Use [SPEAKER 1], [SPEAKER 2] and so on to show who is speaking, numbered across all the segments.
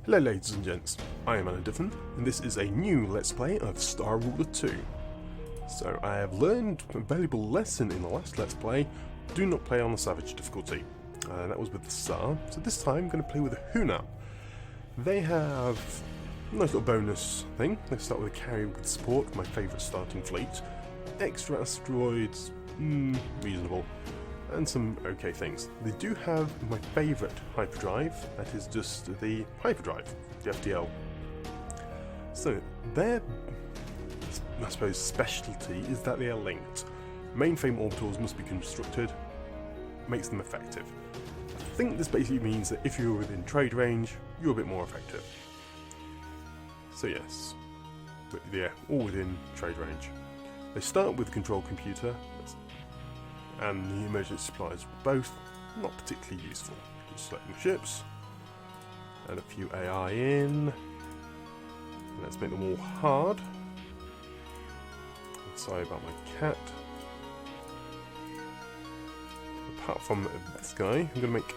[SPEAKER 1] Hello ladies and gents, I am Diffin, and this is a new Let's Play of Star Ruler 2. So I have learned a valuable lesson in the last Let's Play: do not play on the Savage difficulty. That was with the Tsar, so this time I'm going to play with the Hoonan. They have a nice little bonus thing. They start with a carrier with support, my favourite starting fleet. Extra asteroids, reasonable. And some okay things. They do have my favourite hyperdrive, that is just the hyperdrive, the FDL. So their, I suppose, specialty is that they are linked. Mainframe orbitals must be constructed, makes them effective. I think this basically means that if you're within trade range, you're a bit more effective. So yes, but yeah, all within trade range. They start with a control computer, and the emergency supplies were both not particularly useful. Just selecting ships, and a few AI in. Let's make them all hard. Sorry about my cat. Apart from this guy, I'm going to make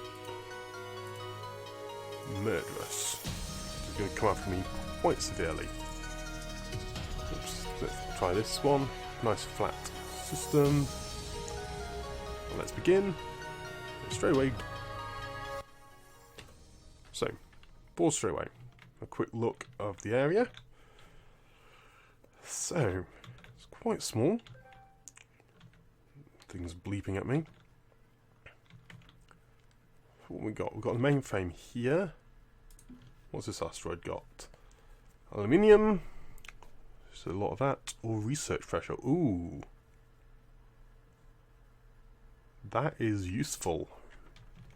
[SPEAKER 1] murderous. He's going to come after me quite severely. Oops, let's try this one. Nice flat system. Let's begin straight away. So, pause straight away. A quick look of the area. So, it's quite small. Things bleeping at me. What we got? We've got the mainframe here. What's this asteroid got? Aluminium. So a lot of that. Or research pressure. Ooh. That is useful.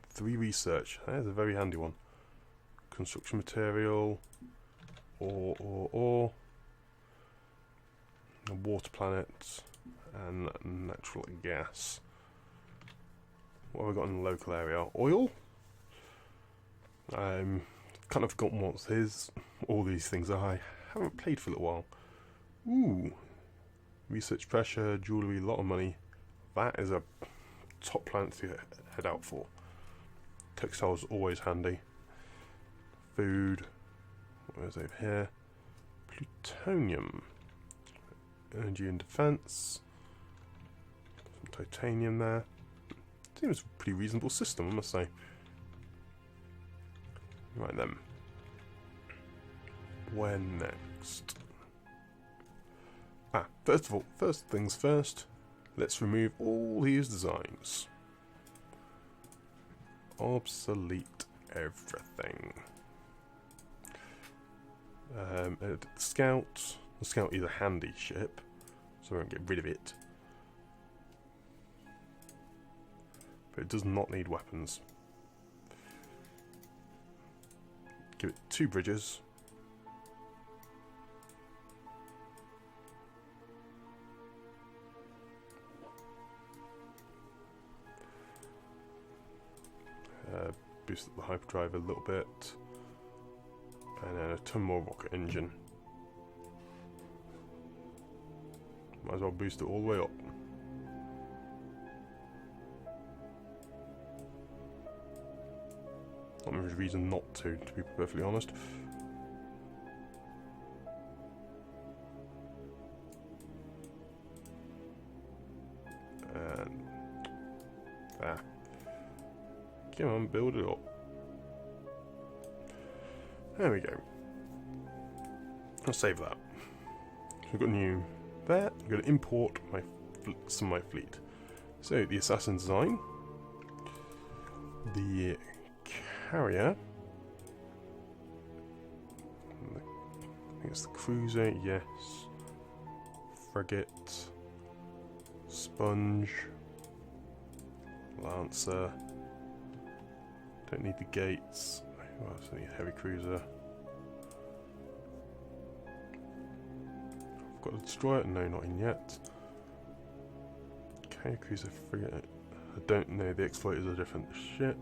[SPEAKER 1] 3 research. That is a very handy one. Construction material. Ore. A water planet. And natural gas. What have we got in the local area? Oil? Kind of forgotten what all these things are. I haven't played for a little while. Ooh. Research pressure, jewellery, a lot of money. That is a top planet to head out for. Textiles always handy. Food. Where's over here? Plutonium. Energy and defense. Some titanium there. Seems a pretty reasonable system, I must say. Right then. Where next? First things first. Let's remove all these designs. Obsolete everything. The Scout. The Scout is a handy ship, so I won't get rid of it. But it does not need weapons. Give it 2 bridges. Boost up the hyperdrive a little bit, and then a ton more rocket engine. Might as well boost it all the way up. Not much reason not to be perfectly honest. And there. Come on, build it up. There we go. I'll save that. So we've got new there. I'm going to import some of my fleet. So the assassin design, the carrier. I think it's the cruiser. Yes. Frigate. Sponge. Lancer. Don't need the gates. What else? I need a heavy cruiser. I've got a destroyer. No, not in yet. Okay, cruiser, frigate. I don't know. The exploiter is a different ship.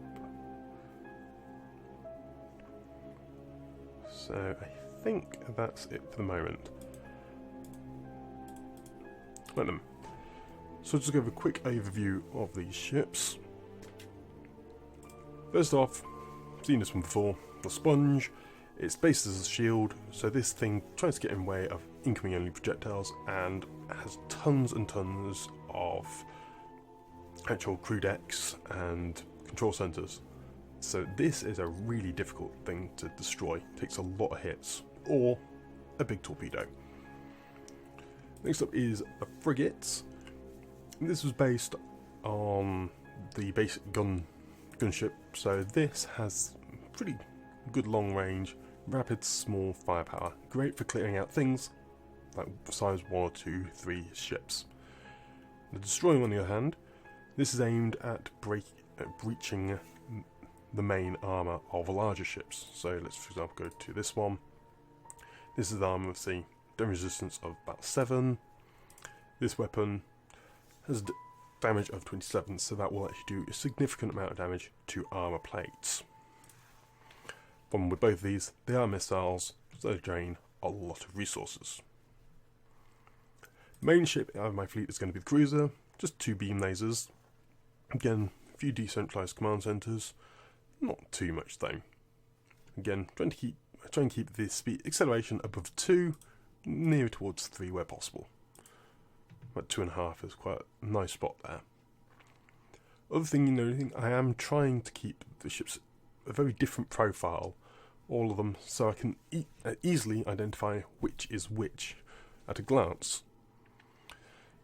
[SPEAKER 1] So I think that's it for the moment. Let them. So just give a quick overview of these ships. First off, seen this one before. The Sponge It's based as a shield, so this thing tries to get in the way of incoming enemy projectiles and has tons and tons of actual crew decks and control centres. So this is a really difficult thing to destroy. It takes a lot of hits, or a big torpedo. Next up is a frigate. This was based on the basic gunship, so this has pretty good long range, rapid small firepower, great for clearing out things like size 1 or 2, 3 ships. The destroyer, on the other hand, this is aimed at breaching the main armour of larger ships. So let's, for example, go to this one. This is the armour of sea, damage resistance of about 7. This weapon has damage of 27, so that will actually do a significant amount of damage to armour plates. Problem with both of these, they are missiles, so they drain a lot of resources. The main ship out of my fleet is going to be the cruiser, just 2 beam lasers. Again, a few decentralised command centres, not too much though. Again, try and keep the speed acceleration above 2, near towards 3 where possible. About 2.5 is quite a nice spot there. Other thing you know, I am trying to keep the ships a very different profile, all of them, so I can easily identify which is which at a glance.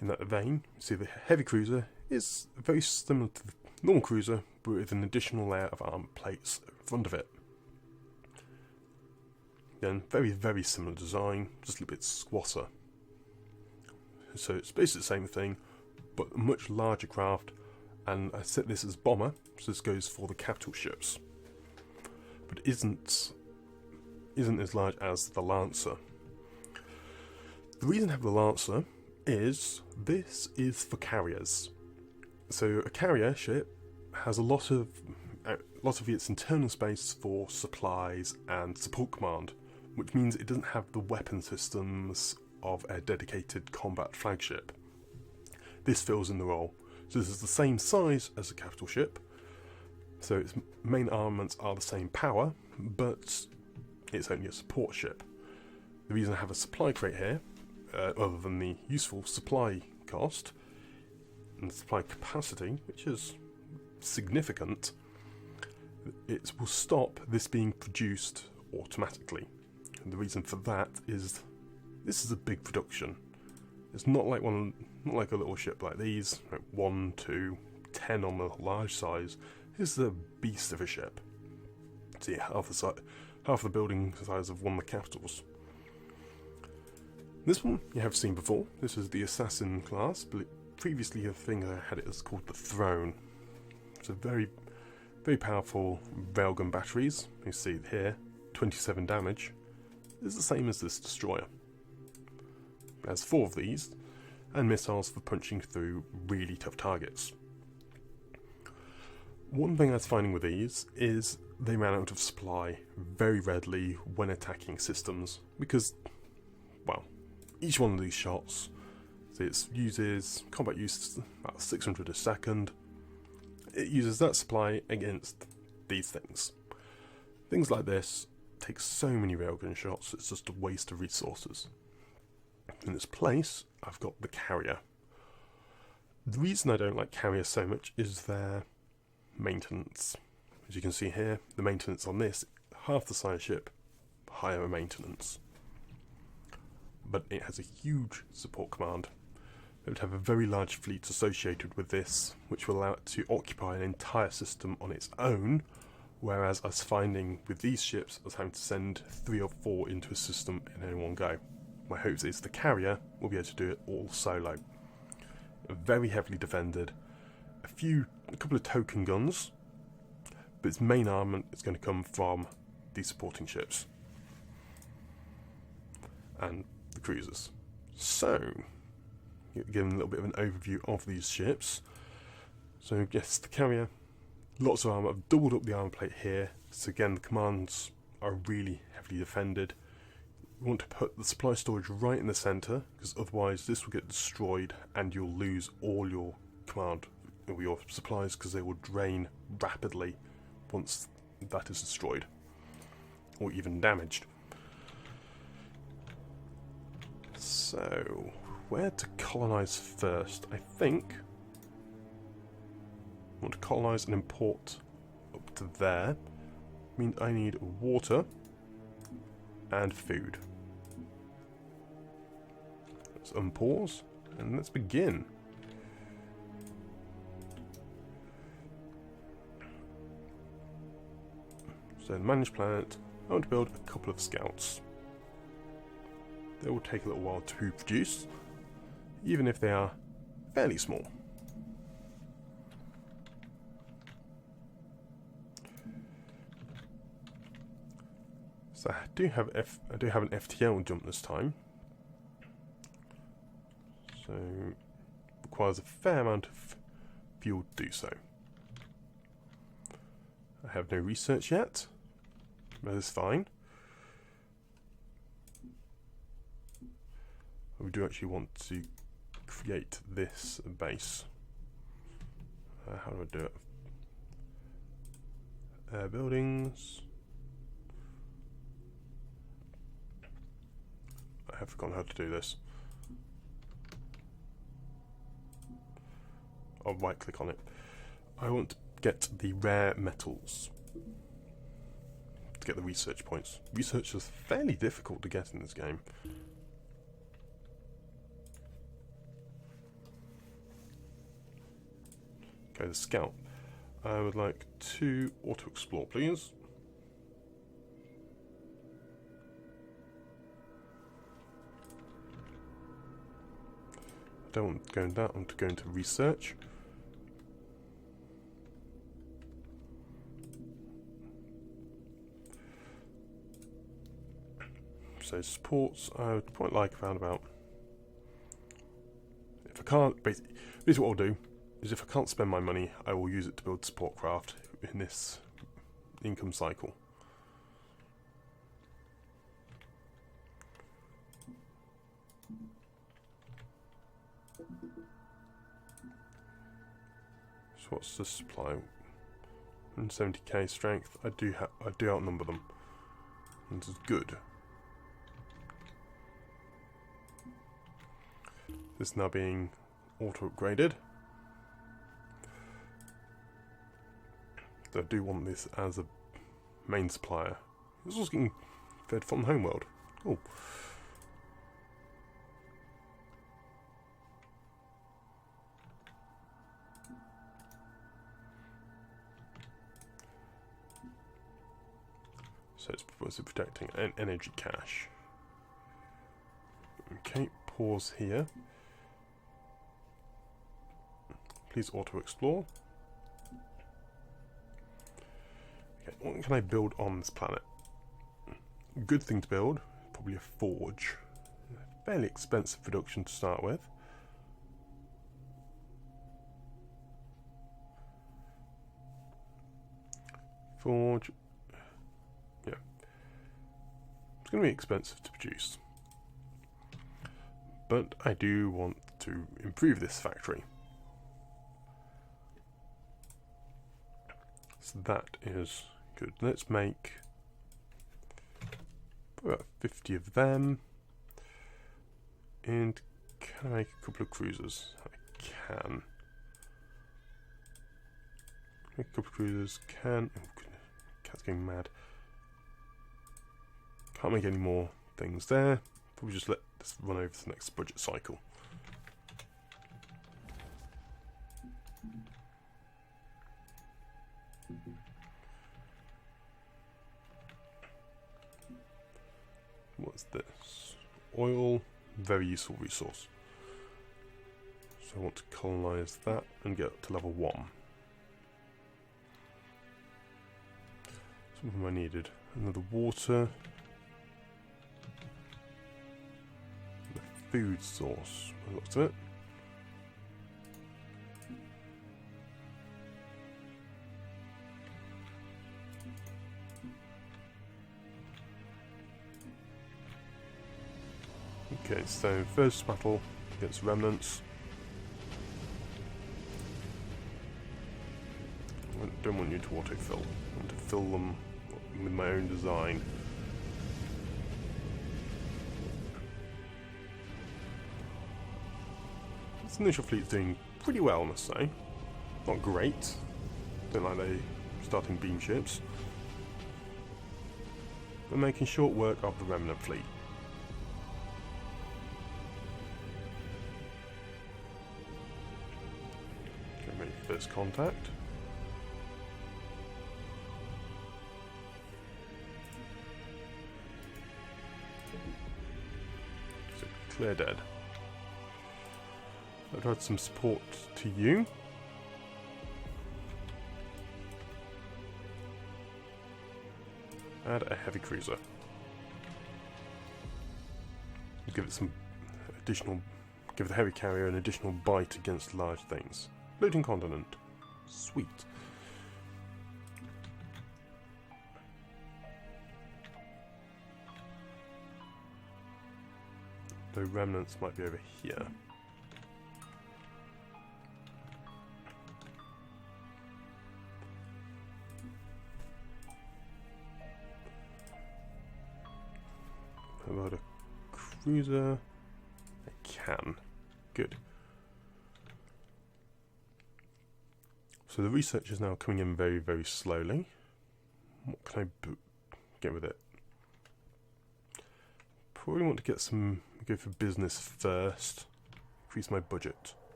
[SPEAKER 1] In that vein, you see the heavy cruiser is very similar to the normal cruiser, but with an additional layer of armor plates in front of it. Again, very similar design, just a little bit squatter. So it's basically the same thing, but a much larger craft, and I set this as bomber, so this goes for the capital ships, but isn't as large as the Lancer. The reason I have the Lancer is this is for carriers. So a carrier ship has a lot of its internal space for supplies and support command, which means it doesn't have the weapon systems of a dedicated combat flagship. This fills in the role. So this is the same size as a capital ship, so its main armaments are the same power, but it's only a support ship. The reason I have a supply crate here, other than the useful supply cost and supply capacity, which is significant, it will stop this being produced automatically. And the reason for that is this is a big production. It's not like a little ship like these, like 1, 2, 10 on the large size. This is a beast of a ship. See, half the building size of one of the capitals. This one you have seen before. This is the Assassin class, but previously I think I had it as called the Throne. It's a very powerful railgun batteries. You see here, 27 damage. It's the same as this destroyer. It has 4 of these, and missiles for punching through really tough targets. One thing I was finding with these is they ran out of supply very readily when attacking systems, because, well, each one of these shots, so it uses combat use about 600 a second. It uses that supply against these things. Things like this take so many railgun shots, it's just a waste of resources. In its place, I've got the carrier. The reason I don't like carriers so much is their maintenance. As you can see here, the maintenance on this, half the size ship, higher maintenance. But it has a huge support command. It would have a very large fleet associated with this, which will allow it to occupy an entire system on its own, whereas I was finding with these ships, I was having to send 3 or 4 into a system in any one go. My hopes is the carrier will be able to do it all solo. Very heavily defended, a couple of token guns, but its main armament is going to come from these supporting ships and the cruisers. So, give a little bit of an overview of these ships. So yes, the carrier, lots of armour. I've doubled up the armour plate here, so again the commands are really heavily defended. You want to put the supply storage right in the centre, because otherwise this will get destroyed and you'll lose all your command, or your supplies, because they will drain rapidly once that is destroyed. or even damaged. So, where to colonise first? I think I want to colonise and import up to there. I need water and food. Let's unpause and let's begin. So, manage planet. I want to build a couple of scouts. They will take a little while to produce, even if they are fairly small. So I do have an FTL jump this time. So requires a fair amount of fuel to do so. I have no research yet. That is fine. We do actually want to create this base. How do I do it? Buildings. I have forgotten how to do this. I'll right click on it. I want to get the rare metals to get the research points. Research is fairly difficult to get in this game. Okay, the scout. I would like to auto-explore, please. I don't want to go into that, I want to go into research. So supports, I would quite like around about... If I can't, basically what I'll do is if I can't spend my money, I will use it to build support craft in this income cycle. So what's the supply? 170k strength. I do outnumber them. And this is good. This is now being auto-upgraded. I do want this as a main supplier. This was getting fed from Homeworld. Cool. So it's protecting an energy cache. Okay, pause here. Please auto-explore. Okay, what can I build on this planet? Good thing to build, probably a forge. Fairly expensive production to start with. Forge. Yeah. It's going to be expensive to produce. But I do want to improve this factory. So that is good. Let's make about 50 of them. And can I make a couple of cruisers? I can. Make a couple of cruisers. Can. Oh, goodness. Cat's going mad. Can't make any more things there. Probably just let this run over to the next budget cycle. What's this? Oil, very useful resource. So I want to colonize that and get up to level 1. Some of them I needed. Another water. The food source. What's it? Okay, so first battle against remnants. I don't want you to autofill. I want to fill them with my own design. This initial fleet's doing pretty well, I must say. Not great. Don't like they starting beam ships. But making short work of the remnant fleet. Okay, make first contact. So clear dead. I've had some support to you. Add a heavy cruiser. Give it some additional. Give the heavy carrier an additional bite against large things. Floating continent. Sweet. The remnants might be over here. How about a cruiser? I can. Good. So the research is now coming in very, very slowly. What can I get with it? Probably want to get some. Go for business first. Increase my budget.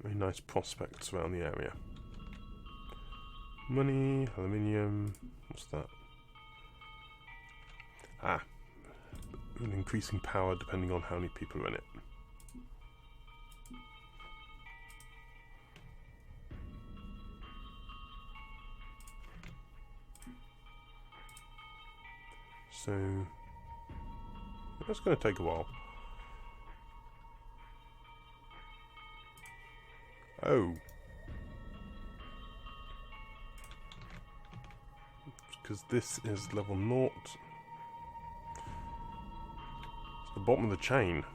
[SPEAKER 1] Very nice prospects around the area. Money, aluminium. What's that? Ah, an increasing power depending on how many people are in it. So that's going to take a while. Oh. Because this is level 0. It's the bottom of the chain.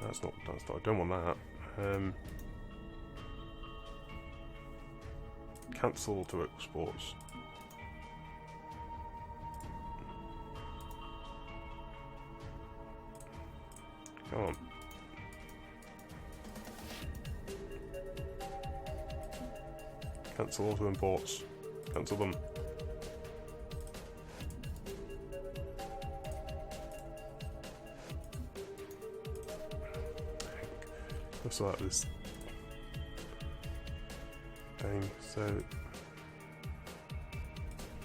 [SPEAKER 1] That's not, I don't want that. Cancel to exports. Come on. Cancel auto imports. Cancel them. Looks like this thing. So,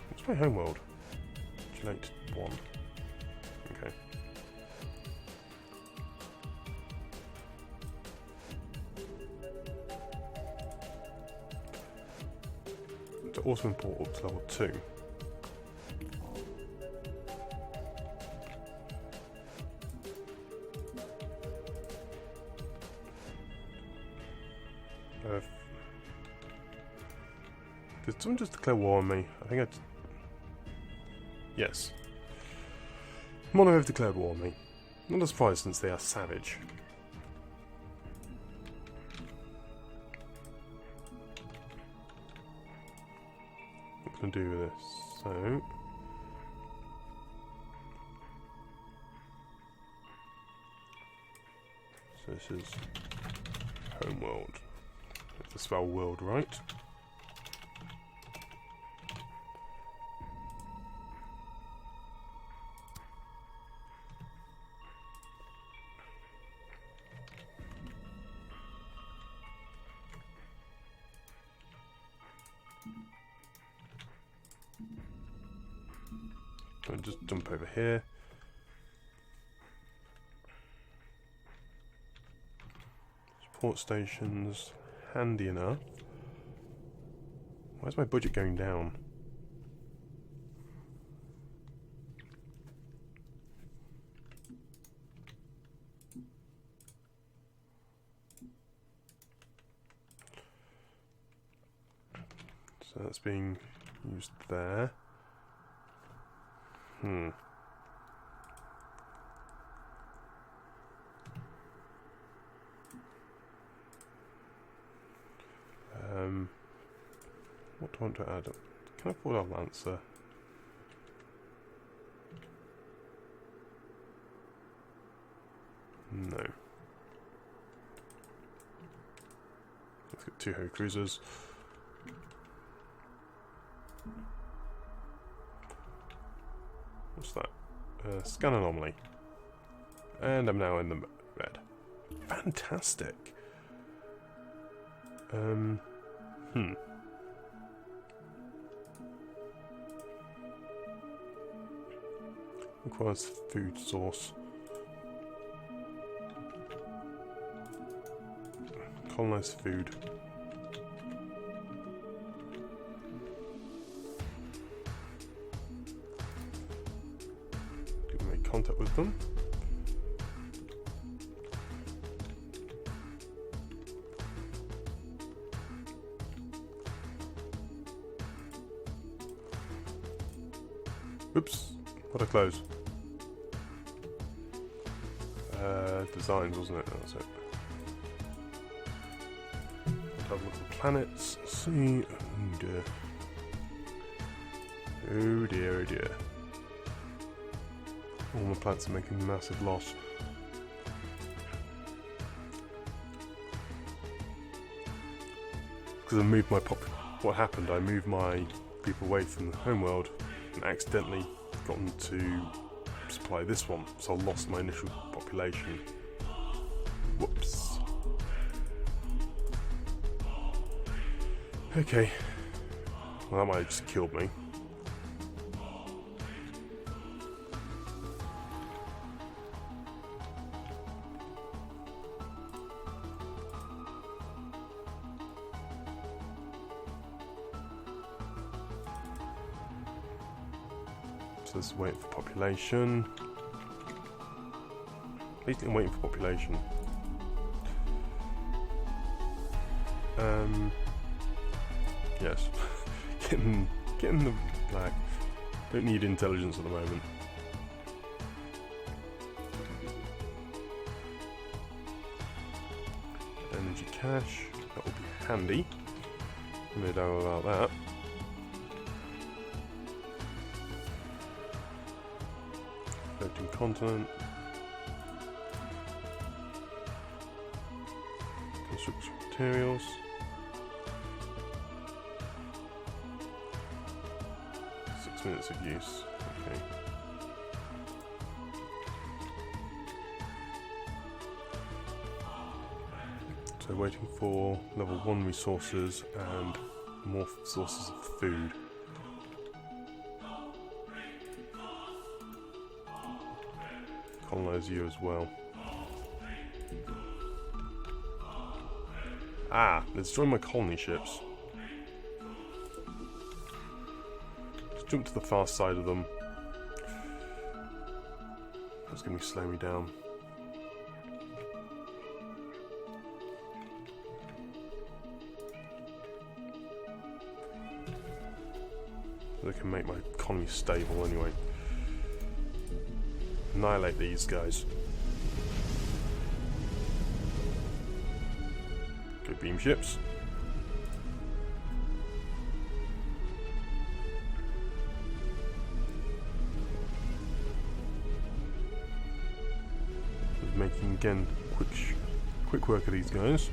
[SPEAKER 1] what's my homeworld? Select 1. Okay. To auto import up to level 2. Did someone just declare war on me? I think yes. Mono have declared war on me. Not a surprise since they are savage. What can I do with this? So this is homeworld. Let's spell world right. I'll just jump over here. Support stations, handy enough. Why is my budget going down? So that's being used there. want to add? Can I afford a lancer? No. Let's get 2 heavy cruisers. What's that? Scan anomaly. And I'm now in the red. Fantastic. Requires food source. Colonize food. Make contact with them. Oops, what a close. Designs, wasn't it? That was it. Let's have a look at the planets. See. Oh dear. Oh dear, oh dear. All my planets are making massive loss. Because I moved my what happened, I moved my people away from the homeworld and accidentally gotten to supply this one, so I lost my initial population. Whoops. Okay. Well, that might have just killed me. So let's wait for population. Basically, I'm waiting for population. Yes. getting the black. Don't need intelligence at the moment. Energy cache. That will be handy. No doubt about that. Floating continent. Construction materials. Minutes of use. Okay. So waiting for level 1 resources and more sources of food. Colonize you as well. Ah, let's join my colony ships. Jump to the far side of them. That's going to slow me down. They can make my economy stable anyway. Annihilate these guys. Go beam ships. Making again quick work of these guys.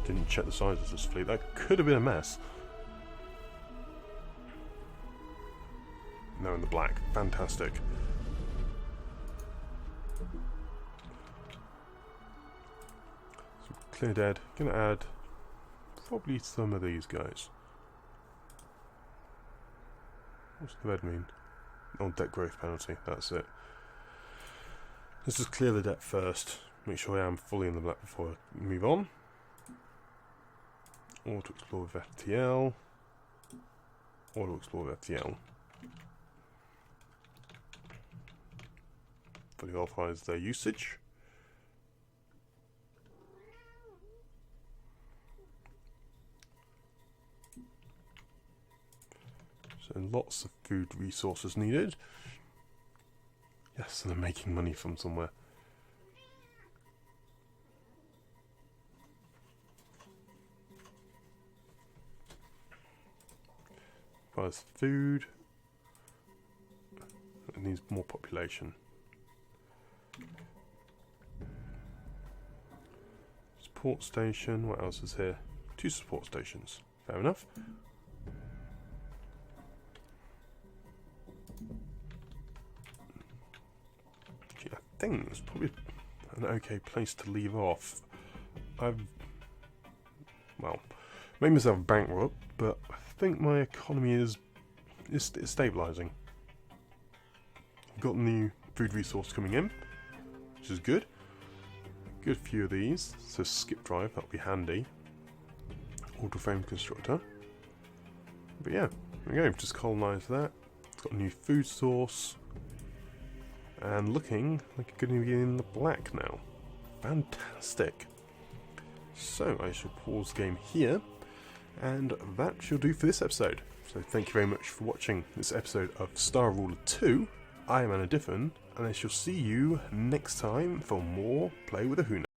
[SPEAKER 1] Didn't check the size of this fleet. That could have been a mess. No, in the black. Fantastic. So clear dead. Gonna add probably some of these guys. What's the red mean? Oh, debt growth penalty, that's it. Let's just clear the debt first. Make sure I am fully in the black before I move on. Auto explore with FTL. Auto explore with FTL. Fully authorize their usage. So lots of food resources needed. Yes, and I'm making money from somewhere. has food. It needs more population. Support station. What else is here? 2 support stations. Fair enough. Actually, I think it's probably an okay place to leave off. Well, made myself bankrupt, but I think my economy is stabilising. I've got new food resource coming in, which is good. Good few of these, so skip drive, that'll be handy. Auto frame constructor. But yeah, there we go, just colonised that. It's got a new food source. And looking like it's going to be in the black now. Fantastic. So I shall pause the game here, and that shall do for this episode. So thank you very much for watching this episode of Star Ruler 2. I am Anna Diffin, and I shall see you next time for more Play with a Hoonan.